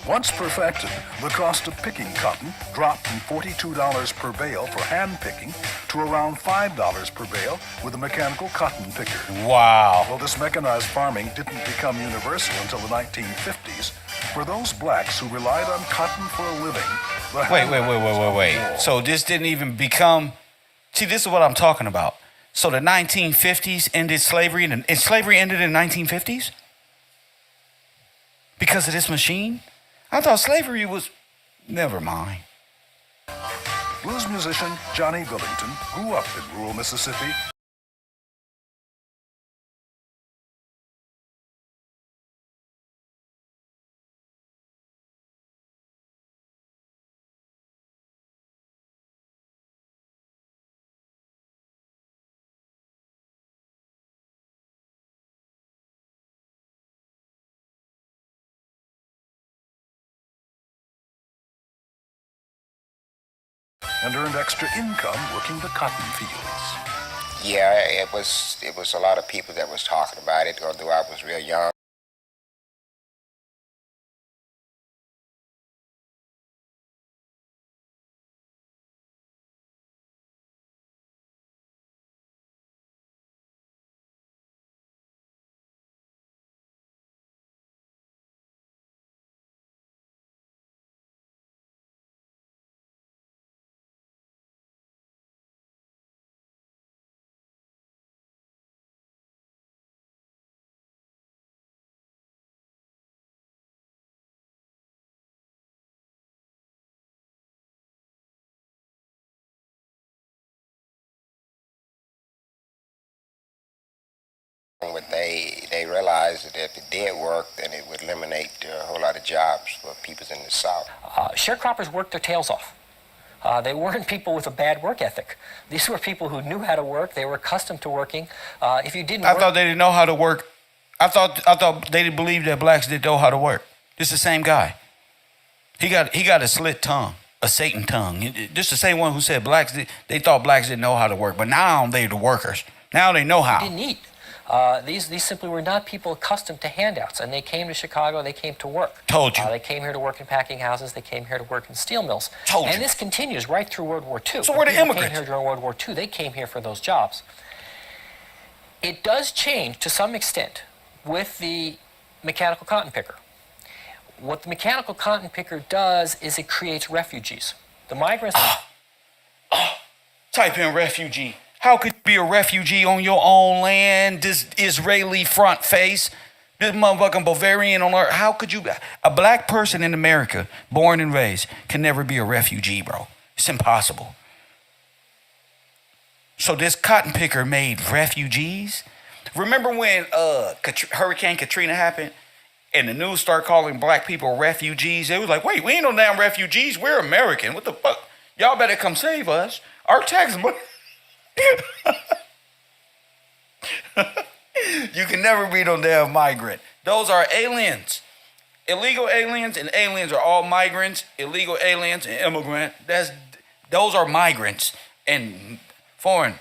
Once perfected, the cost of picking cotton dropped from $42 per bale for hand picking to around $5 per bale with a mechanical cotton picker. Wow. Well, this mechanized farming didn't become universal until the 1950s. For those blacks who relied on cotton for a living... Wait. So this didn't even become... See, this is what I'm talking about. So the 1950s ended slavery, and slavery ended in the 1950s? Because of this machine? I thought slavery was... Never mind. Blues musician Johnny Billington grew up in rural Mississippi. And earned extra income working the cotton fields. Yeah, it was a lot of people that was talking about it, although I was real young. But they realized that if it did work, then it would eliminate a whole lot of jobs for people in the South. Sharecroppers worked their tails off. They weren't people with a bad work ethic. These were people who knew how to work. They were accustomed to working. If you didn't I thought they didn't know how to work. I thought they didn't believe that blacks didn't know how to work. This is the same guy. He got a slit tongue, a Satan tongue. This the same one who said they thought blacks didn't know how to work, but now they're the workers. Now they know how. They didn't eat. These simply were not people accustomed to handouts, and they came to Chicago. They came to work. Told you. They came here to work in packing houses. They came here to work in steel mills. Told you. And this continues right through World War II. So we're the People immigrants. came here during World War II. They came here for those jobs. It does change to some extent with the mechanical cotton picker. What the mechanical cotton picker does is it creates refugees. The migrants. Type in refugee. How could you be a refugee on your own land? This Israeli front face, this motherfucking Bavarian on earth. How could you? A black person in America, born and raised, can never be a refugee, bro. It's impossible. So this cotton picker made refugees. Remember when Hurricane Katrina happened and the news started calling black people refugees? It was like, wait, we ain't no damn refugees. We're American. What the fuck? Y'all better come save us. Our tax money. You can never be no damn migrant. Those are aliens. Illegal aliens and aliens are all migrants. Illegal aliens and immigrant. Those are migrants and foreign.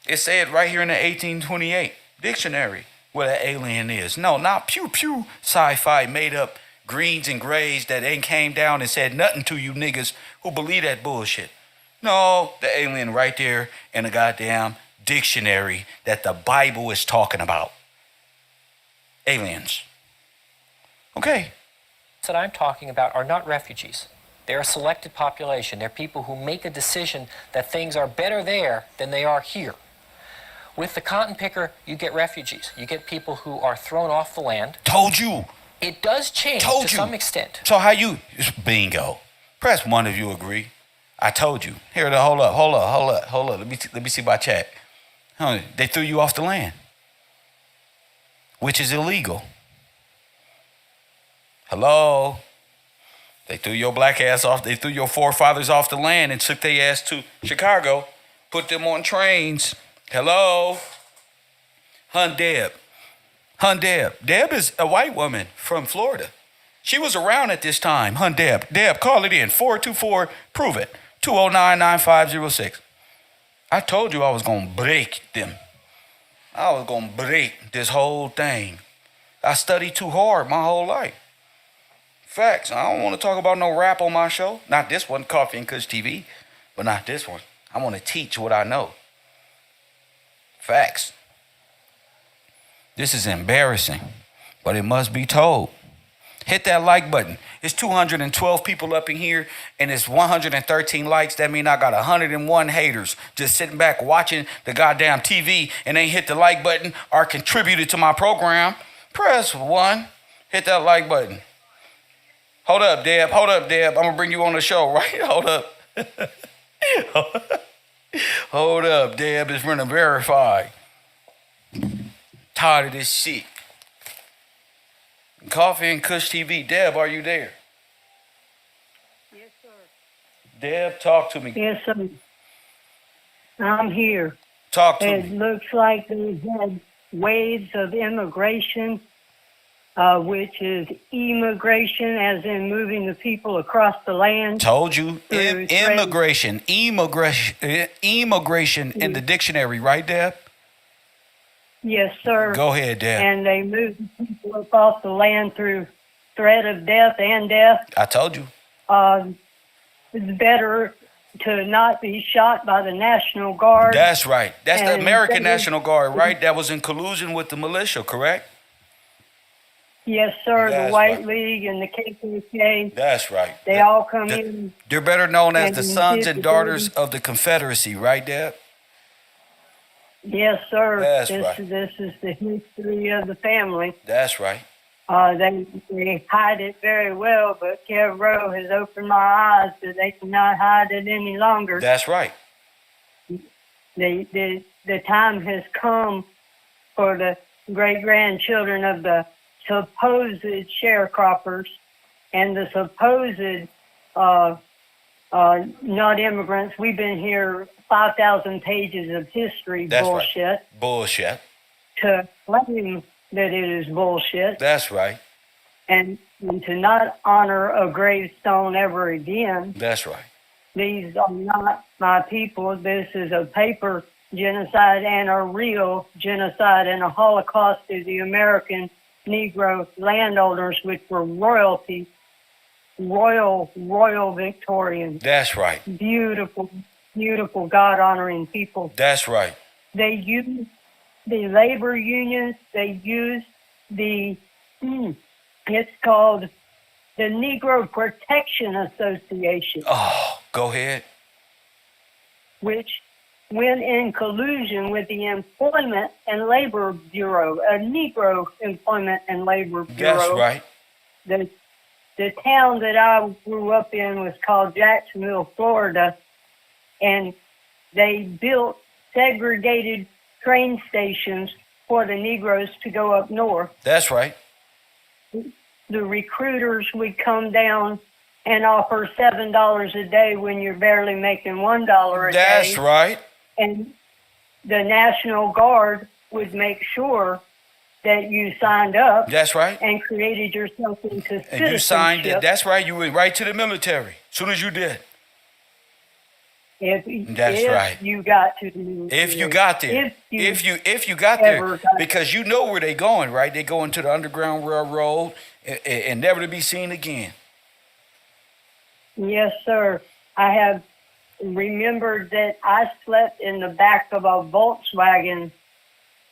It said right here in the 1828 dictionary what an alien is. No, not pew pew sci-fi made up greens and grays that ain't came down and said nothing to you niggas who believe that bullshit. No, the alien right there in the goddamn dictionary that the Bible is talking about. Aliens. Okay. That I'm talking about are not refugees. They're a selected population. They're people who make a decision that things are better there than they are here. With the cotton picker, you get refugees. You get people who are thrown off the land. Told you. It does change to some extent. So how you, bingo. Press 1 if you agree. I told you. Here, hold up. Let me see my chat. They threw you off the land, which is illegal. Hello? They threw your black ass off. They threw your forefathers off the land and took their ass to Chicago, put them on trains. Hello? Deb. Deb is a white woman from Florida. She was around at this time. Deb. Deb, call it in. 424, prove it. 209-9506. I told you I was going to break them. I was going to break this whole thing. I studied too hard my whole life. Facts. I don't want to talk about no rap on my show. Not this one, Coffee and Kush TV, but not this one. I want to teach what I know. Facts. This is embarrassing, but it must be told. Hit that like button. It's 212 people up in here, and it's 113 likes. That means I got 101 haters just sitting back watching the goddamn TV and ain't hit the like button or contributed to my program. Press 1. Hit that like button. Hold up, Deb. I'm going to bring you on the show, right? Hold up. Hold up, Deb. It's running verify. Tired of this shit. Coffee and Kush TV. Deb, are you there? Yes, sir. Deb, talk to me. Yes, sir. I'm here. Talk to It me. looks like they had waves of immigration, which is immigration, as in moving the people across the land. Told you. through Immigration in the dictionary, right, Deb? Yes, sir. Go ahead, Deb. And they moved the people up off the land through threat of death and death. I told you. It's better to not be shot by the National Guard. That's right. That's the And American they- National Guard, right? That was in collusion with the militia, correct? Yes, sir. That's The White right. League and the KKK. That's right. They all come in. They're better known as and the sons did and the daughters dirty- of the Confederacy, right, Deb? Yes, sir. That's this, right. This is the history of the family. That's right. They hide it very well, but KevRow has opened my eyes that they cannot hide it any longer. That's right. The time has come for the great-grandchildren of the supposed sharecroppers and the supposed not immigrants. We've been here 5,000 pages of history bullshit. Right. Bullshit. To claim that it is bullshit. That's right. And to not honor a gravestone ever again. That's right. These are not my people. This is a paper genocide and a real genocide and a Holocaust of the American Negro landowners, which were royalty, royal Victorians. That's right. Beautiful, beautiful, God-honoring people. That's right. They used the labor unions. They used it's called the Negro Protection Association. Oh, go ahead. Which went in collusion with the Employment and Labor Bureau, a Negro Employment and Labor Bureau. That's right. The town that I grew up in was called Jacksonville, Florida, and they built segregated train stations for the Negroes to go up north. That's right. The recruiters would come down and offer $7 a day when you're barely making $1 a day. That's right. And the National Guard would make sure that you signed up. That's right. And created yourself into citizenship. And you signed it. That's right. You went right to the military as soon as you did. If right. you got to the military. If you got there. If you got there. Because you know where they're going, right? They're going to the Underground Railroad and never to be seen again. Yes, sir. I have remembered that I slept in the back of a Volkswagen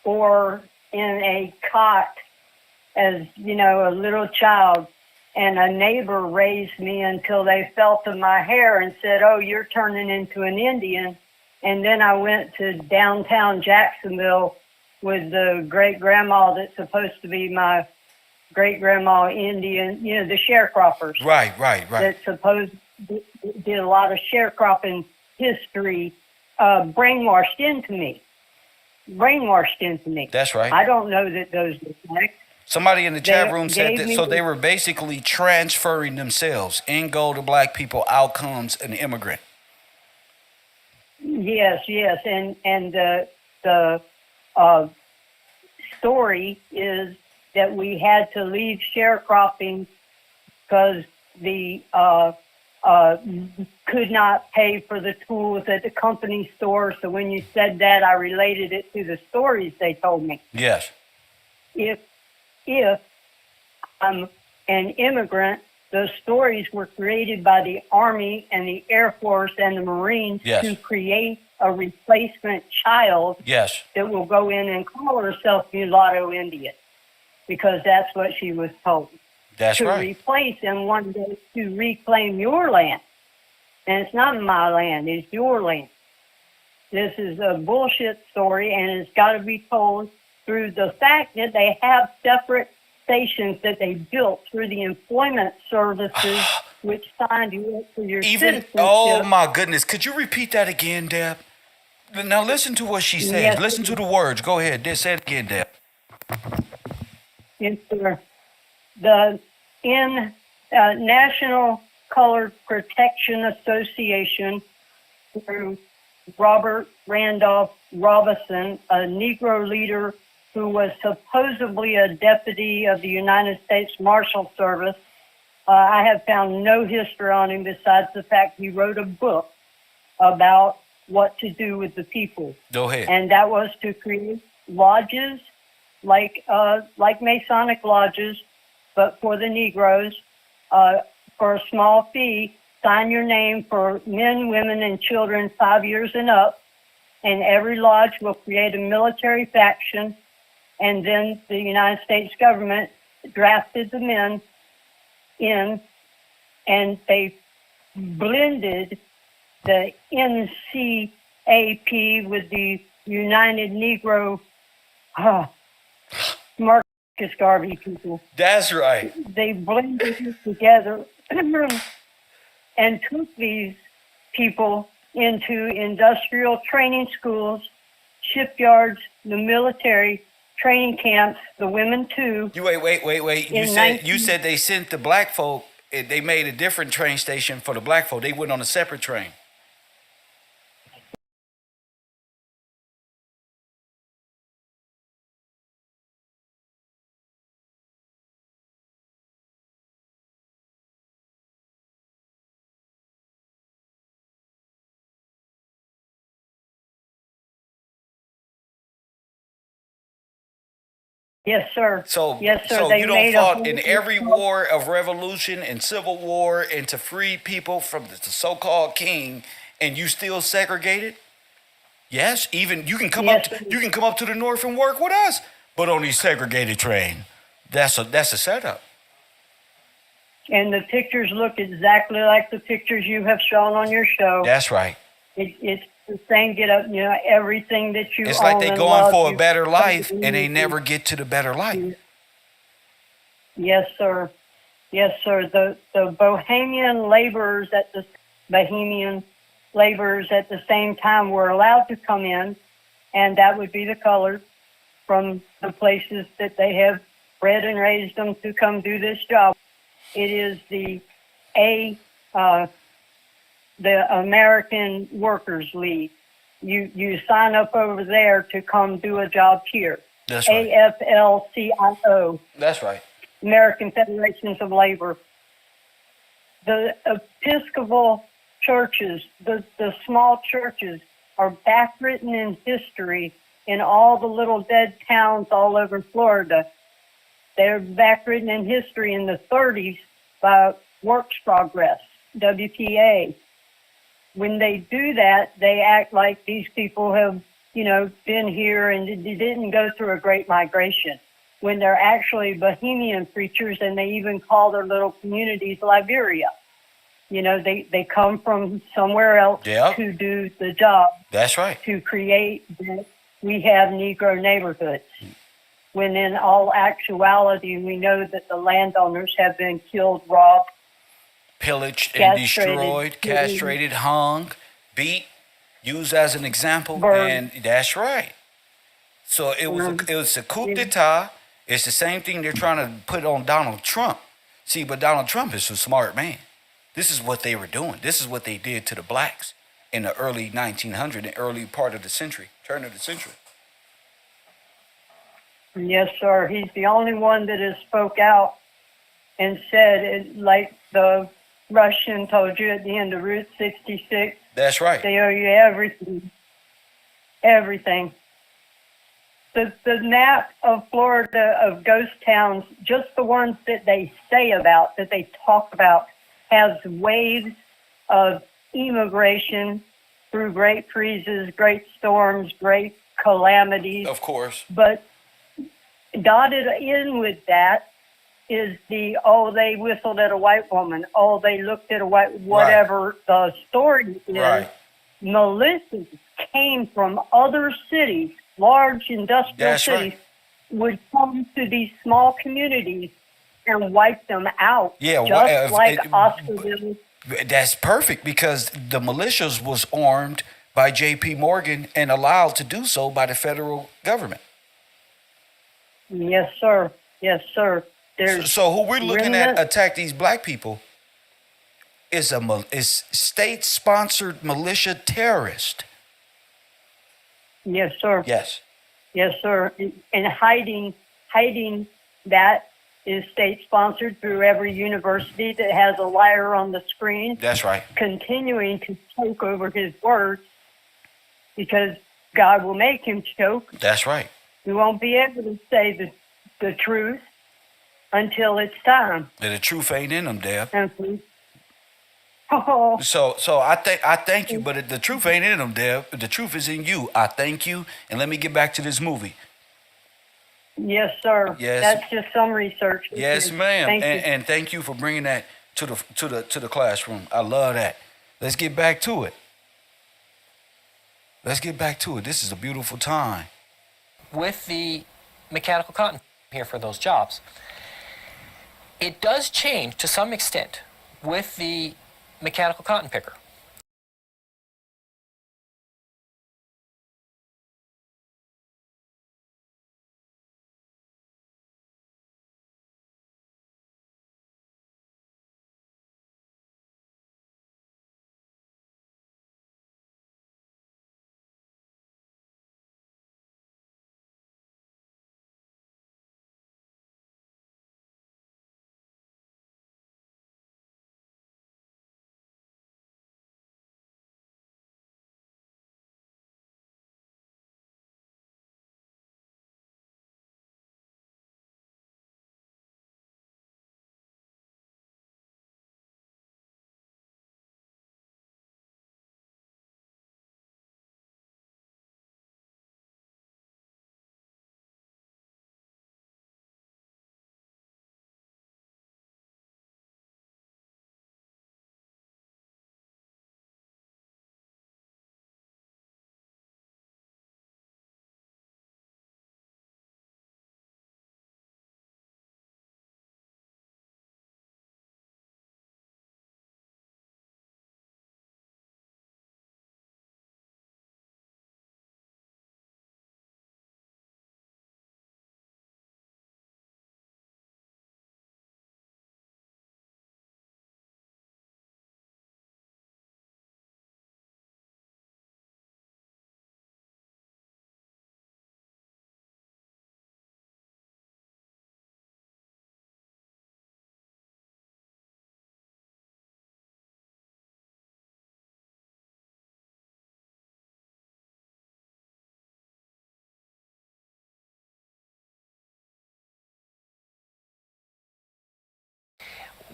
or in a cot as, a little child. And a neighbor raised me until they felt of my hair and said, "Oh, you're turning into an Indian." And then I went to downtown Jacksonville with the great-grandma that's supposed to be my great-grandma Indian, the sharecroppers. Right. That supposed did a lot of sharecropping history brainwashed into me. That's right. I don't know that those are facts. Somebody in the chat room said that, so they were basically transferring themselves. In go to black people, out comes an immigrant. Yes, and the story is that we had to leave sharecropping because the could not pay for the tools at the company store. So when you said that, I related it to the stories they told me. Yes. If I'm an immigrant, those stories were created by the Army and the Air Force and the Marines to create a replacement child that will go in and call herself Mulatto Indian, because that's what she was told. That's to right. replace and one day to reclaim your land. And it's not my land, it's your land. This is a bullshit story, and it's got to be told through the fact that they have separate stations that they built through the employment services, which signed you up for your citizenship. Oh my goodness. Could you repeat that again, Deb? Now listen to what she says. Yes, listen to the words. Go ahead. Say it again, Deb. Yes, sir. The National Color Protection Association, through Robert Randolph Robinson, a Negro leader who was supposedly a deputy of the United States Marshal Service. I have found no history on him besides the fact he wrote a book about what to do with the people. Go ahead. And that was to create lodges, like Masonic lodges, but for the Negroes, for a small fee. Sign your name for men, women, and children 5 years and up, and every lodge will create a military faction, and then the United States government drafted the men in, and they blended the NCAP with the United Negro Marcus Garvey people. That's right. They blended it together and took these people into industrial training schools, shipyards, the military, training camps, the women too. You wait. You In said they sent the black folk. They made a different train station for the black folk. They went on a separate train. Yes, sir. So, yes, sir. so They you don't made a fought whole in every war of revolution and civil war and to free people from the so-called king, and you still segregated? Yes, even you can come Yes, up. sir. You can come up to the north and work with us, but on these segregated train. That's a setup. And the pictures look exactly like the pictures you have shown on your show. That's right. It's the same get up, everything that you It's own like they and going love, for a you better come life, to and they me. never get to the better life. Yes, sir. Yes, sir. The Bohemian laborers at the same time were allowed to come in, and that would be the colors from the places that they have bred and raised them to come do this job. It is the American Workers League. You sign up over there to come do a job here. That's right. AFL-CIO. That's right. American Federations of Labor. The Episcopal churches, the small churches, are backwritten in history in all the little dead towns all over Florida. They're backwritten in history in the 30s by Works Progress, WPA. When they do that, they act like these people have, been here and didn't go through a great migration, when they're actually Bohemian preachers, and they even call their little communities Liberia. They come from somewhere else to do the job. That's right. To create that we have Negro neighborhoods. When in all actuality, we know that the landowners have been killed, robbed, Pillaged and destroyed, castrated, hung, beat, used as an example, burned. and that's right. So it was a coup d'etat. It's the same thing they're trying to put on Donald Trump. See, but Donald Trump is a smart man. This is what they were doing. This is what they did to the blacks in the early 1900s, the early part of the century, turn of the century. Yes, sir. He's the only one that has spoke out and said, like the Russian told you at the end of Route 66. That's right. They owe you everything. Everything. The map of Florida of ghost towns, just the ones that they say about, that they talk about, has waves of immigration through great freezes, great storms, great calamities. Of course. But dotted in with that is they whistled at a white woman. They looked at a white, whatever the story is. Right. Militias came from other cities, large industrial cities, would come to these small communities and wipe them out. Yeah, just like Oscarville. That's perfect, because the militias was armed by J.P. Morgan and allowed to do so by the federal government. Yes, sir. Yes, sir. So who we're looking at attack these black people is state-sponsored militia terrorist. Yes, sir. Yes. Yes, sir. And hiding that is state-sponsored through every university that has a liar on the screen. That's right. Continuing to choke over his words, because God will make him choke. That's right. We won't be able to say the truth until it's time. And the truth ain't in them, Deb. Oh. So I thank you, but the truth ain't in them, Deb. The truth is in you. I thank you, and let me get back to this movie. Yes, sir. Yes. That's just some research. Yes, ma'am. Thank you. And thank you for bringing that to the classroom. I love that. Let's get back to it. This is a beautiful time. With the mechanical cotton here for those jobs, it does change to some extent with the mechanical cotton picker.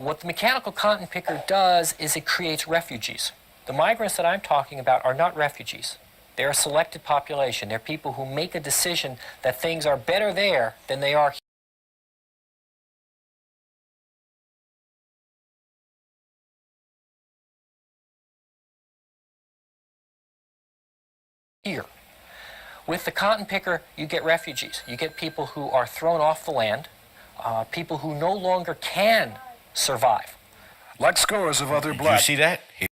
What the mechanical cotton picker does is it creates refugees. The migrants that I'm talking about are not refugees. They're a selected population. They're people who make a decision that things are better there than they are here. With the cotton picker, you get refugees. You get people who are thrown off the land, people who no longer can survive. Like scores of other Did you black... see that? Here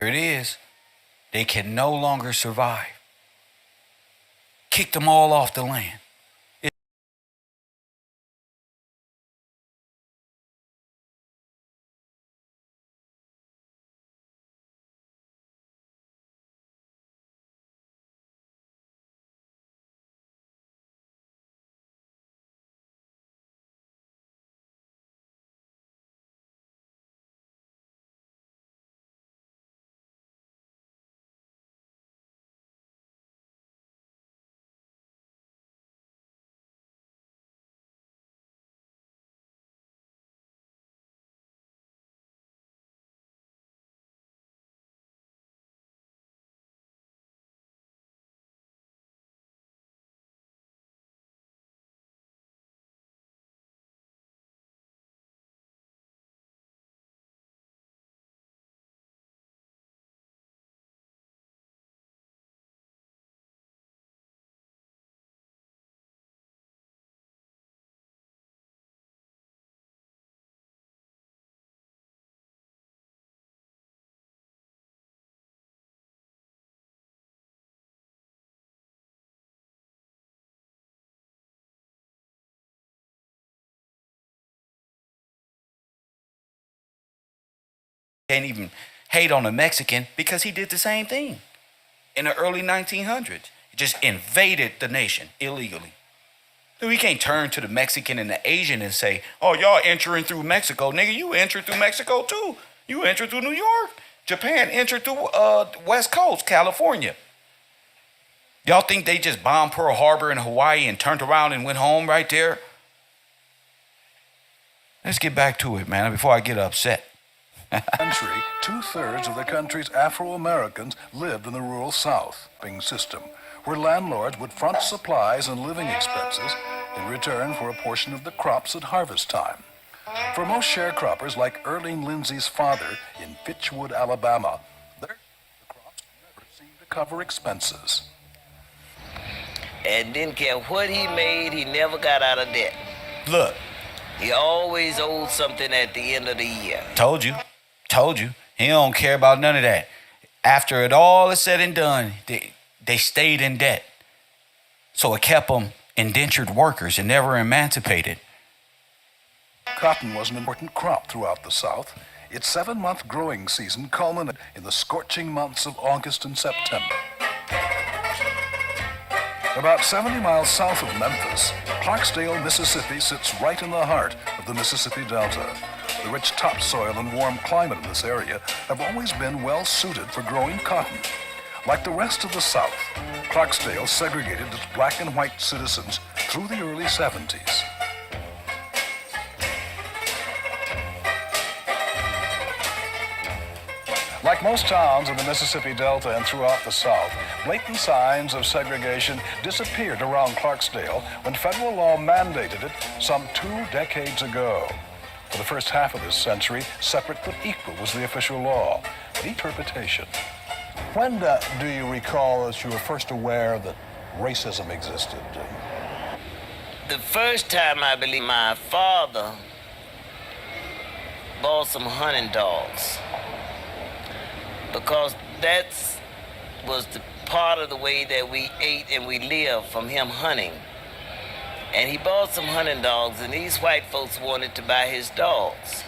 it is. They can no longer survive. Kick them all off the land. Can't even hate on a Mexican because he did the same thing in the early 1900s. He just invaded the nation illegally. So we can't turn to the Mexican and the Asian and say, oh, y'all entering through Mexico. Nigga, you entered through Mexico too. You entered through New York. Japan entered through West Coast, California. Y'all think they just bombed Pearl Harbor in Hawaii and turned around and went home right there? Let's get back to it, man, before I get upset. Century, 2/3 of the country's Afro-Americans lived in the rural South system, where landlords would front supplies and living expenses in return for a portion of the crops at harvest time. For most sharecroppers, like Erling Lindsay's father in Fitchwood, Alabama, the crops never seemed to cover expenses. And didn't care what he made, he never got out of debt. Look. He always owed something at the end of the year. Told you. He don't care about none of that. After it all is said and done, they stayed in debt. So it kept them indentured workers and never emancipated. Cotton was an important crop throughout the South. Its 7-month growing season culminated in the scorching months of August and September. About 70 miles south of Memphis, Clarksdale, Mississippi sits right in the heart of the Mississippi Delta. The rich topsoil and warm climate of this area have always been well suited for growing cotton. Like the rest of the South, Clarksdale segregated its black and white citizens through the early 70s. Like most towns in the Mississippi Delta and throughout the South, blatant signs of segregation disappeared around Clarksdale when federal law mandated it some 2 decades ago. For the first half of this century, separate but equal was the official law. But interpretation. When do you recall that you were first aware that racism existed? The first time, I believe, my father bought some hunting dogs, because that was the part of the way that we ate and we lived from him hunting. And he bought some hunting dogs, and these white folks wanted to buy his dogs.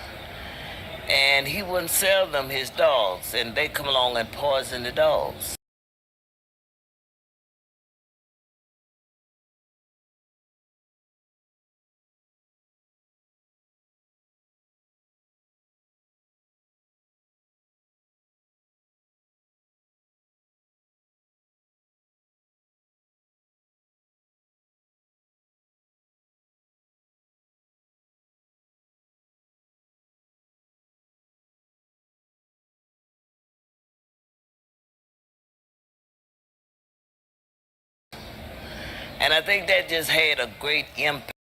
And he wouldn't sell them his dogs, and they come along and poison the dogs. And I think that just had a great impact.